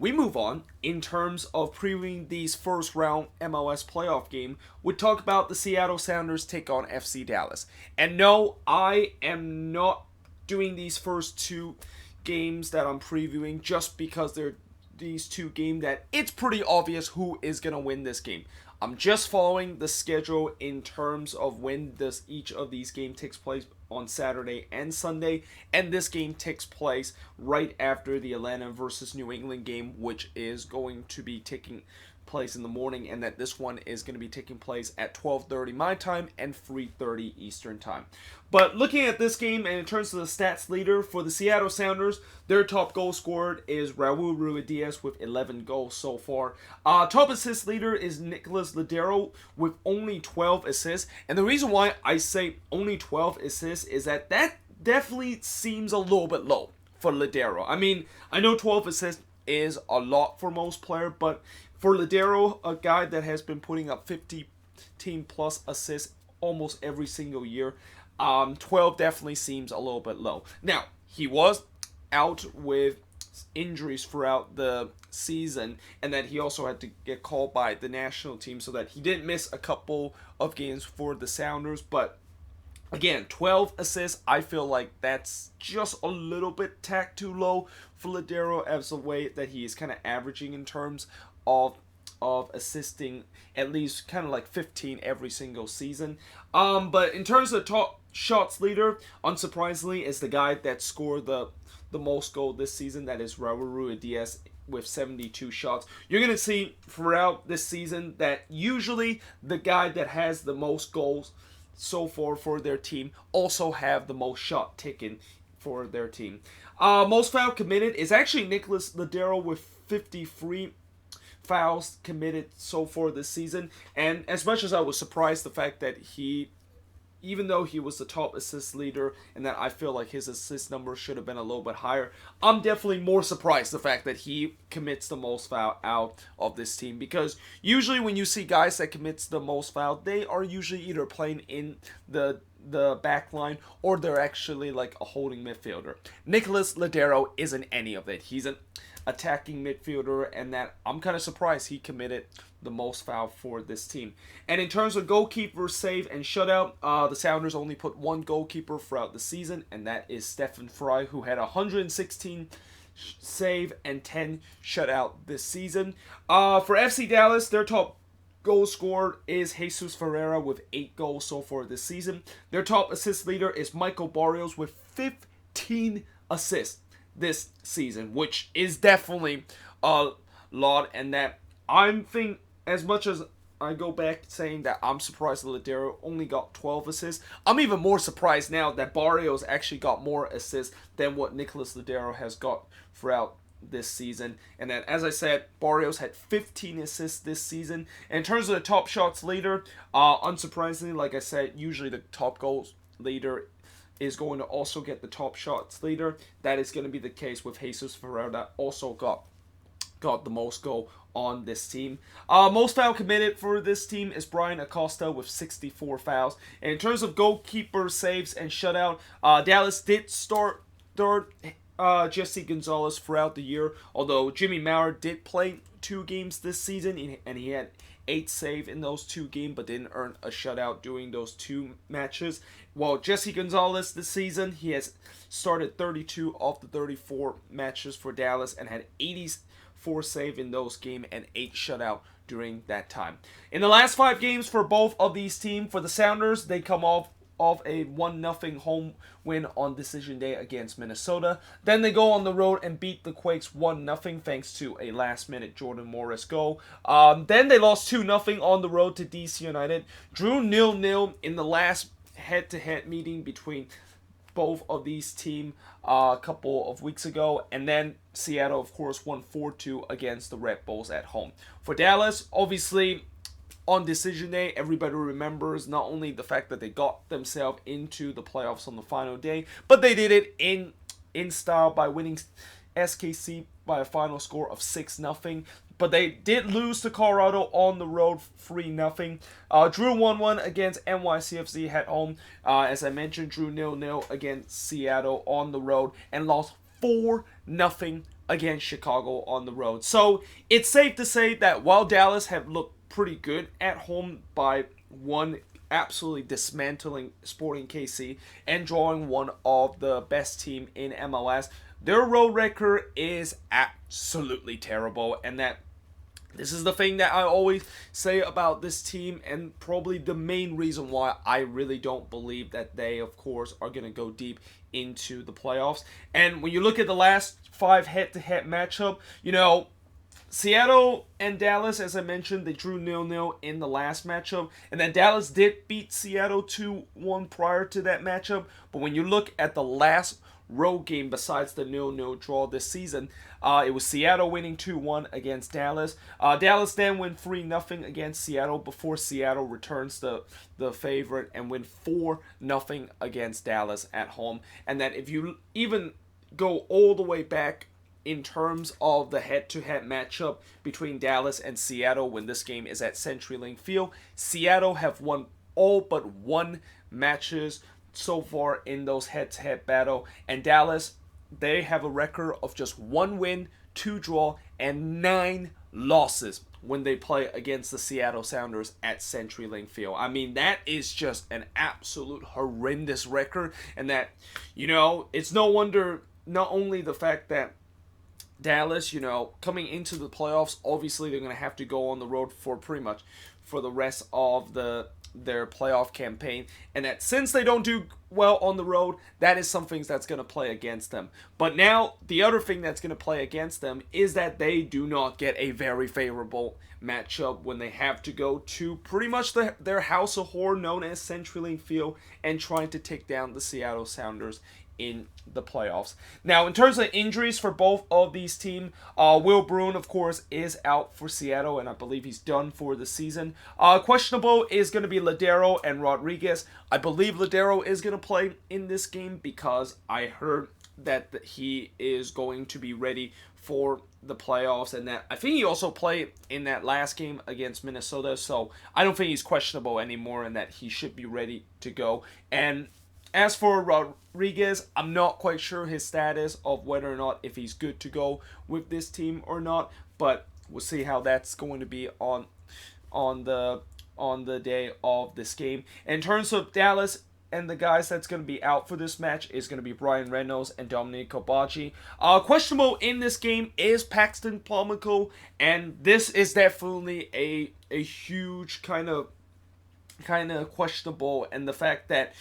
we move on in terms of previewing these first round MLS playoff game. We talk about the Seattle Sounders take on FC Dallas. And no, I am not doing these first two games that I'm previewing just because they're these two games that it's pretty obvious who is going to win this game. I'm just following the schedule in terms of when each of these games takes place on Saturday and Sunday, and this game takes place right after the Atlanta versus New England game, which is going to be taking place in the morning, and that this one is going to be taking place at 12:30 my time and 3:30 Eastern time. But looking at this game, and in terms of the stats leader for the Seattle Sounders, their top goal scored is Raul Ruidiaz with 11 goals so far. Top assist leader is Nicholas Ladero with only 12 assists, and the reason why I say only 12 assists is that definitely seems a little bit low for Ladero. I mean, I know 12 assists is a lot for most players, but for Ladero, a guy that has been putting up 15 plus assists almost every single year, 12 definitely seems a little bit low. Now, he was out with injuries throughout the season, and that he also had to get called by the national team, so that he didn't miss a couple of games for the Sounders. But again, 12 assists, I feel like that's just a little bit tacked too low for Ladero as the way that he is kind of averaging in terms of assisting at least kind of like 15 every single season. But in terms of top shots leader, unsurprisingly, is the guy that scored the most goal this season. That is Raul Ruidiaz with 72 shots. You're going to see throughout this season that usually the guy that has the most goals so far for their team also have the most shot taken for their team. Most foul committed is actually Nicholas Ladero with 53 fouls committed so far this season. And as much as I was surprised the fact that even though he was the top assist leader and that I feel like his assist number should have been a little bit higher, I'm definitely more surprised the fact that he commits the most foul out of this team, because usually when you see guys that commits the most foul, they are usually either playing in the back line or they're actually like a holding midfielder. Nicholas Ladero isn't any of it. He's an attacking midfielder, and that I'm kind of surprised he committed the most foul for this team. And in terms of goalkeeper save and shutout, the Sounders only put one goalkeeper throughout the season, and that is Stefan Fry, who had 116 save and 10 shutout this season. For FC Dallas, their top goal scorer is Jesus Ferreira with 8 goals so far this season. Their top assist leader is Michael Barrios with 15 assists this season, which is definitely a lot, and that I'm think as much as I go back saying that I'm surprised that Ladero only got 12 assists, I'm even more surprised now that Barrios actually got more assists than what Nicholas Ladero has got throughout this season. And that, as I said, Barrios had 15 assists this season. And in terms of the top shots leader, unsurprisingly, like I said, usually the top goals leader is going to also get the top shots leader. That is going to be the case with Jesus Ferreira, that also got the most goal on this team. Most foul committed for this team is Brian Acosta with 64 fouls. And in terms of goalkeeper saves and shutout, Dallas did start Jesse Gonzalez throughout the year, although Jimmy Maurer did play 2 games this season, and he had 8 saves in those 2 games, but didn't earn a shutout during those 2 matches. While Jesse Gonzalez this season, he has started 32 of the 34 matches for Dallas and had 84 saves in those games and 8 shutout during that time. In the last 5 games for both of these teams, for the Sounders, they come off a 1-0 home win on decision day against Minnesota. Then they go on the road and beat the Quakes 1-0 thanks to a last-minute Jordan Morris goal. Then they lost 2-0 on the road to DC United. Drew 0-0 in the last head-to-head meeting between both of these teams a couple of weeks ago. And then Seattle, of course, won 4-2 against the Red Bulls at home. For Dallas, obviously, on decision day, everybody remembers not only the fact that they got themselves into the playoffs on the final day, but they did it in style by winning SKC by a final score of 6-0. But they did lose to Colorado on the road 3-0. Drew 1-1 against NYCFC at home. As I mentioned, drew 0-0 against Seattle on the road and lost 4-0 against Chicago on the road. So it's safe to say that while Dallas have looked pretty good at home by one absolutely dismantling Sporting KC and drawing one of the best team in MLS, their road record is absolutely terrible, and that this is the thing that I always say about this team, and probably the main reason why I really don't believe that they, of course, are going to go deep into the playoffs. And when you look at the last 5 head-to-head matchup, Seattle and Dallas, as I mentioned, they drew 0-0 in the last matchup. And then Dallas did beat Seattle 2-1 prior to that matchup. But when you look at the last road game besides the 0-0 draw this season, it was Seattle winning 2-1 against Dallas. Dallas then win 3-0 against Seattle before Seattle returns the favorite and win 4-0 against Dallas at home. And that if you even go all the way back in terms of the head-to-head matchup between Dallas and Seattle when this game is at CenturyLink Field, Seattle have won all but 1 matches so far in those head-to-head battle, and Dallas, they have a record of just 1 win, 2 draw, and 9 losses when they play against the Seattle Sounders at CenturyLink Field. I mean, that is just an absolute horrendous record, and that, it's no wonder, not only the fact that Dallas, coming into the playoffs, obviously they're going to have to go on the road for pretty much for the rest of their playoff campaign, and that since they don't do well on the road, that is something that's going to play against them. But now, the other thing that's going to play against them is that they do not get a very favorable matchup when they have to go to pretty much their house of horror known as CenturyLink Field and trying to take down the Seattle Sounders in the playoffs. Now, in terms of injuries for both of these teams, Will Bruin, of course, is out for Seattle, and I believe he's done for the season. Questionable is going to be Ladero and Rodriguez. I believe Ladero is going to play in this game because I heard that he is going to be ready for the playoffs, and that I think he also played in that last game against Minnesota, so I don't think he's questionable anymore and that he should be ready to go. And as for Rodriguez, I'm not quite sure his status of whether or not if he's good to go with this team or not, but we'll see how that's going to be on the day of this game. In terms of Dallas and the guys that's going to be out for this match is going to be Brian Reynolds and Dominic Kobachi. Questionable in this game is Paxton Pomykal, and this is definitely a huge kind of questionable, and the fact that,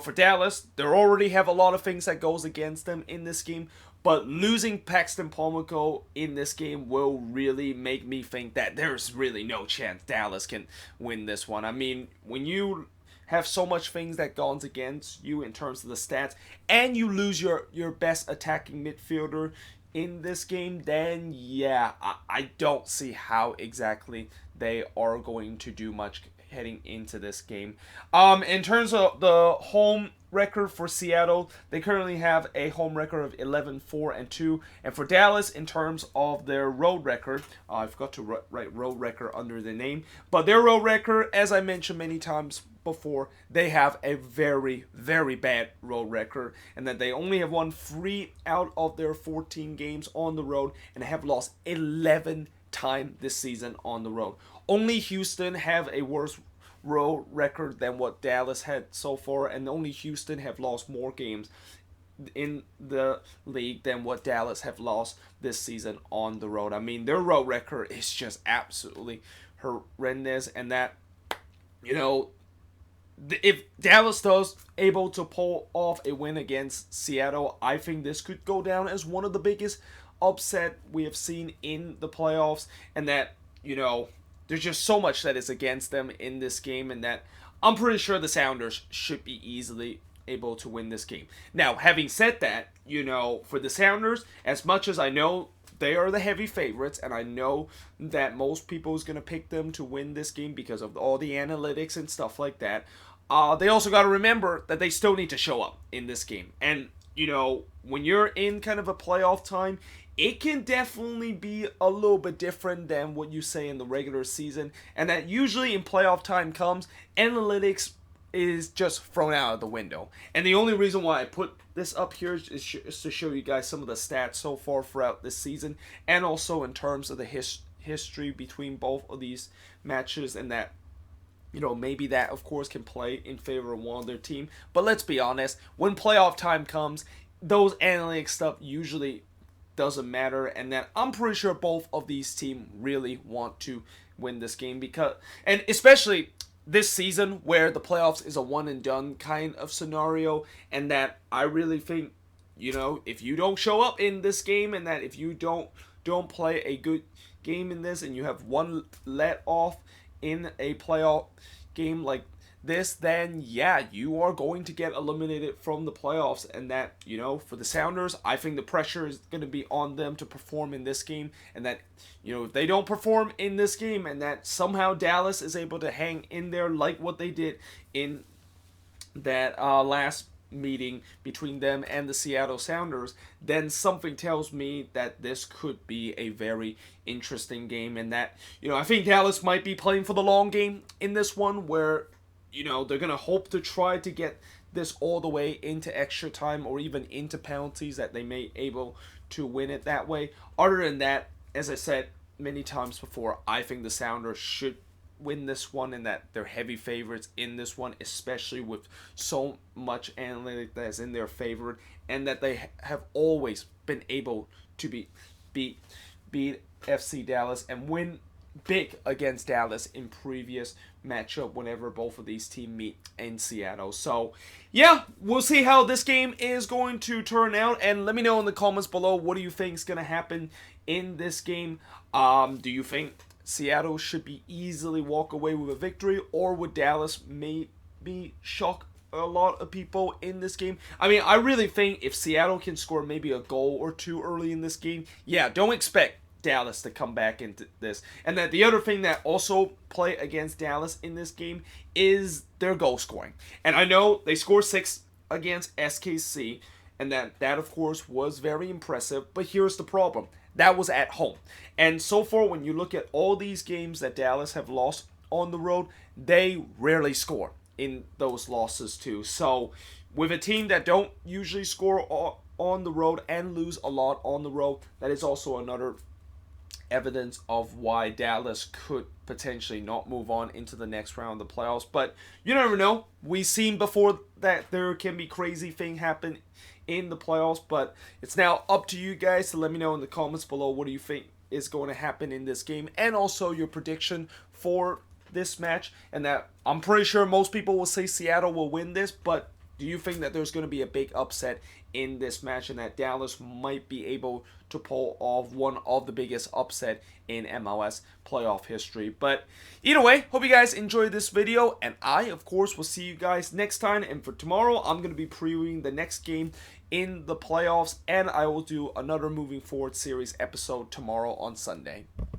for Dallas, they already have a lot of things that goes against them in this game, but losing Paxton Pomykal in this game will really make me think that there's really no chance Dallas can win this one. I mean, when you have so much things that goes against you in terms of the stats, and you lose your best attacking midfielder in this game, then yeah, I don't see how exactly they are going to do much heading into this game. In terms of the home record for Seattle, they currently have a home record of 11-4-2, and for Dallas, in terms of their road record, I forgot to write road record under the name, but their road record, as I mentioned many times before, they have a very, very bad road record, and that they only have won 3 out of their 14 games on the road, and have lost 11 times this season on the road. Only Houston have a worse road record than what Dallas had so far, and only Houston have lost more games in the league than what Dallas have lost this season on the road. I mean, their road record is just absolutely horrendous, and that, if Dallas does able to pull off a win against Seattle, I think this could go down as one of the biggest upset we have seen in the playoffs, and that, there's just so much that is against them in this game, and that I'm pretty sure the Sounders should be easily able to win this game. Now, having said that, for the Sounders, as much as I know they are the heavy favorites, and I know that most people is going to pick them to win this game because of all the analytics and stuff like that, they also got to remember that they still need to show up in this game. And, when you're in kind of a playoff time, it can definitely be a little bit different than what you say in the regular season, and that usually in playoff time comes, analytics is just thrown out of the window. And the only reason why I put this up here is to show you guys some of the stats so far throughout this season, and also in terms of the history between both of these matches, and that, you know, maybe that of course can play in favor of one of their team. But let's be honest, when playoff time comes, those analytic stuff usually doesn't matter, and that I'm pretty sure both of these teams really want to win this game, because, and especially this season where the playoffs is a one and done kind of scenario, and that I really think, you know, if you don't show up in this game, and that if you don't play a good game in this, and you have one let off in a playoff game like this, then yeah, you are going to get eliminated from the playoffs. And that, you know, for the Sounders, I think the pressure is going to be on them to perform in this game, and that, you know, if they don't perform in this game, and that somehow Dallas is able to hang in there like what they did in that last meeting between them and the Seattle Sounders, then something tells me that this could be a very interesting game, and that, you know, I think Dallas might be playing for the long game in this one, where, you know, they're going to hope to try to get this all the way into extra time or even into penalties, that they may able to win it that way. Other than that, as I said many times before, I think the Sounders should win this one, and that they're heavy favorites in this one, especially with so much analytic that is in their favor, and that they have always been able to beat FC Dallas and win big against Dallas in previous matchup whenever both of these teams meet in Seattle. So yeah, we'll see how this game is going to turn out, and let me know in the comments below, what do you think is going to happen in this game? Do you think Seattle should be easily walk away with a victory, or would Dallas maybe shock a lot of people in this game? I mean, I really think if Seattle can score maybe a goal or two early in this game, yeah, don't expect Dallas to come back into this. And that the other thing that also play against Dallas in this game is their goal scoring. And I know they scored 6 against SKC, and that of course was very impressive, but here's the problem. That was at home. And so far, when you look at all these games that Dallas have lost on the road, they rarely score in those losses too. So with a team that don't usually score on the road and lose a lot on the road, that is also another evidence of why Dallas could potentially not move on into the next round of the playoffs. But you never know. We've seen before that there can be crazy thing happen in the playoffs, but it's now up to you guys to let me know in the comments below, what do you think is going to happen in this game, and also your prediction for this match. And that I'm pretty sure most people will say Seattle will win this, but do you think that there's going to be a big upset in this match, and that Dallas might be able to pull off one of the biggest upset in MLS playoff history? But either way, hope you guys enjoyed this video, and I, of course, will see you guys next time. And for tomorrow, I'm going to be previewing the next game in the playoffs, and I will do another moving forward series episode tomorrow on Sunday.